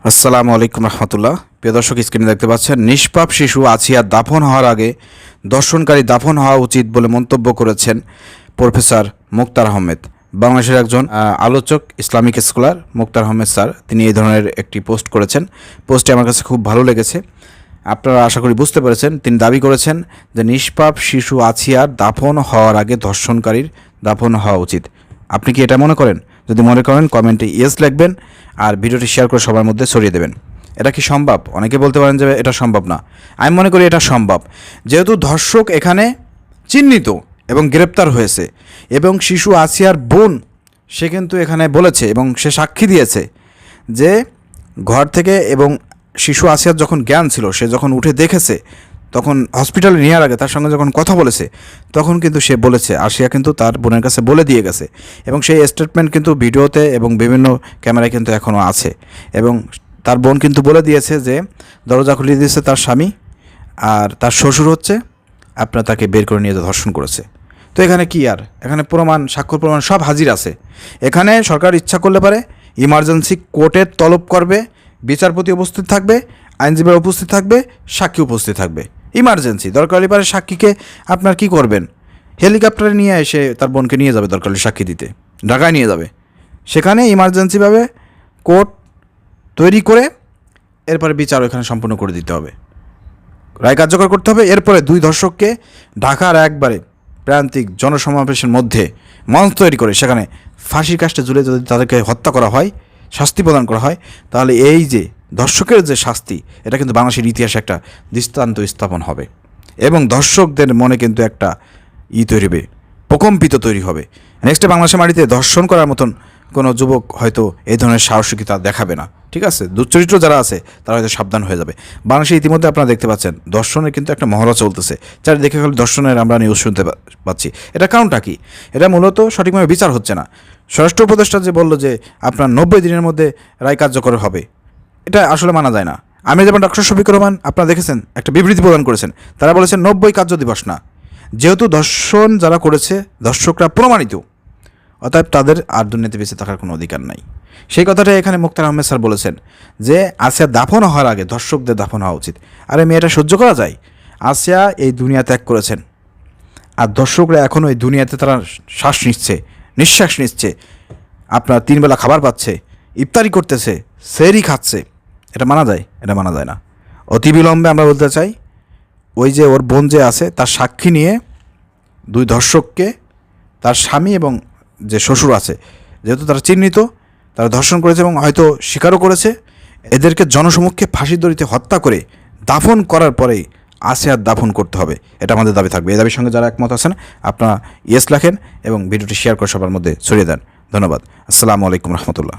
আসসালামু আলাইকুম রহমতুল্লাহ। প্রিয় দর্শক, স্ক্রিনে দেখতে পাচ্ছেন নিষ্পাপ শিশু আসিয়া দাফন হওয়ার আগে দর্শনকারী দাফন হওয়া উচিত বলে মন্তব্য করেছেন প্রফেসর মুক্তার আহমেদ। বাংলাদেশের একজন আলোচক, ইসলামিক স্কলার মুক্তার আহমেদ স্যার, তিনি এই ধরনের একটি পোস্ট করেছেন। পোস্টটি আমার কাছে খুব ভালো লেগেছে। আপনারা আশা করি বুঝতে পেরেছেন। তিনি দাবি করেছেন যে নিষ্পাপ শিশু আসিয়ার দাফন হওয়ার আগে ধর্ষণকারীর দাফন হওয়া উচিত। আপনি কি এটা মনে করেন? যদি মনে করেন কমেন্টে ইয়েস লিখবেন আর ভিডিওটি শেয়ার করে সবার মধ্যে ছড়িয়ে দেবেন। এটা কি সম্ভব? অনেকে বলতে পারেন যে এটা সম্ভব না। আমি মনে করি এটা সম্ভব, যেহেতু ধর্ষক এখানে চিহ্নিত এবং গ্রেপ্তার হয়েছে, এবং শিশু আসিয়ার বোন সে কিন্তু এখানে বলেছে এবং সে সাক্ষী দিয়েছে যে ঘর থেকে, এবং শিশু আসিয়ার যখন জ্ঞান ছিল, সে যখন উঠে দেখেছে, তখন হসপিটালে নেওয়ার আগে তার সঙ্গে যখন কথা বলেছে, তখন কিন্তু সে বলেছে, আসিয়া কিন্তু তার বোনের কাছে বলে দিয়ে গেছে, এবং সেই স্টেটমেন্ট কিন্তু ভিডিওতে এবং বিভিন্ন ক্যামেরায় কিন্তু এখনও আছে। এবং তার বোন কিন্তু বলে দিয়েছে যে দরজা খুলে দিয়েছে তার স্বামী, আর তার শ্বশুর হচ্ছে আপনার তাকে বের করে নিয়ে ধর্ষণ করেছে। তো এখানে কি আর, এখানে প্রমাণ, স্বাক্ষর প্রমাণ সব হাজির আছে। এখানে সরকার ইচ্ছা করলে পারে ইমার্জেন্সি কোর্টের তলব করবে, বিচারপতি উপস্থিত থাকবে, আইনজীবী উপস্থিত থাকবে, সাক্ষী উপস্থিত থাকবে। ইমার্জেন্সি দরকার হলে পারে সাক্ষীকে আপনার কি করবেন, হেলিকপ্টারে নিয়ে এসে তার বোনকে নিয়ে যাবে, দরকার হলে সাক্ষী দিতে ঢাকায় নিয়ে যাবে। সেখানে ইমার্জেন্সিভাবে কোর্ট তৈরি করে এরপরে বিচার ওখানে সম্পূর্ণ করে দিতে হবে, রায় কার্যকর করতে হবে। এরপরে দুই ধর্ষককে ঢাকার একবারে প্রান্তিক জনসমাবেশের মধ্যে মঞ্চ তৈরি করে সেখানে ফাঁসির কাস্টে ঝুলে যদি তাদেরকে হত্যা করা হয়, শাস্তি প্রদান করা হয়, তাহলে এই যে ধর্ষকের যে শাস্তি, এটা কিন্তু বাংলাদেশের ইতিহাসে একটা দৃষ্টান্ত স্থাপন হবে, এবং ধর্ষকদের মনে কিন্তু একটা তৈরি হবে, প্রকম্পিত তৈরি হবে। নেক্সটে বাংলাদেশের মাটিতে ধর্ষণ করার মতন কোনো যুবক হয়তো এই ধরনের সাহসিকতা দেখাবে না। ঠিক আছে, দুশ্চরিত্র যারা আছে তারা হয়তো সাবধান হয়ে যাবে। বাংলাদেশে ইতিমধ্যে আপনারা দেখতে পাচ্ছেন ধর্ষণের কিন্তু একটা মহড়া চলতেছে, চারিদিকে খালি ধর্ষণের আমরা নিউজ শুনতে পাচ্ছি। এটা কারণটা কি? এটা মূলত সঠিকভাবে বিচার হচ্ছে না। স্বরাষ্ট্র উপদেষ্টা যে বলল যে আপনার 90 দিনের মধ্যে রায় কার্যকর হবে, এটা আসলে মানা যায় না। আমি যেমন ডক্টর শফিকুর রহমান আপনারা দেখেছেন একটা বিবৃতি প্রদান করেছেন, তারা বলেছেন 90 কার্য দিবস না, যেহেতু ধর্ষণ যারা করেছে ধর্ষকরা প্রমাণিত, অতএব তাদের আর দুর্নীতি বেঁচে থাকার কোনো অধিকার নাই। সেই কথাটা এখানে মুক্তার আহমেদ স্যার বলেছেন যে আসিয়া দাফন হওয়ার আগে ধর্ষকদের দাফন হওয়া উচিত। আরে মেয়েটা সহ্য করা যায়? আসিয়া এই দুনিয়া ত্যাগ করেছেন, আর দর্শকরা এখনও এই দুনিয়াতে তারা নিঃশ্বাস নিচ্ছে, আপনার 3 বেলা খাবার পাচ্ছে, ইফতারি করতেছে, সেহরি খাচ্ছে। এটা মানা যায়? এটা মানা যায় না। অতিবিলম্বে আমরা বলতে চাই, ওই যে ওর বোন যে আছে তার সাক্ষী নিয়ে দুই ধর্ষককে, তার স্বামী এবং যে শ্বশুর আছে, যেহেতু তারা চিহ্নিত, তারা ধর্ষণ করেছে এবং হয়তো স্বীকারও করেছে, এদেরকে জনসমক্ষে ফাঁসির দড়িতে হত্যা করে দাফন করার পরেই আসিয়ার দাফন করতে হবে। এটা আমাদের দাবি থাকবে। এই দাবির সঙ্গে যারা একমত আছেন আপনারা ইয়েস লেখেন এবং ভিডিওটি শেয়ার করে সবার মধ্যে ছড়িয়ে দেন। ধন্যবাদ। আসসালামু আলাইকুম রহমতুল্লাহ।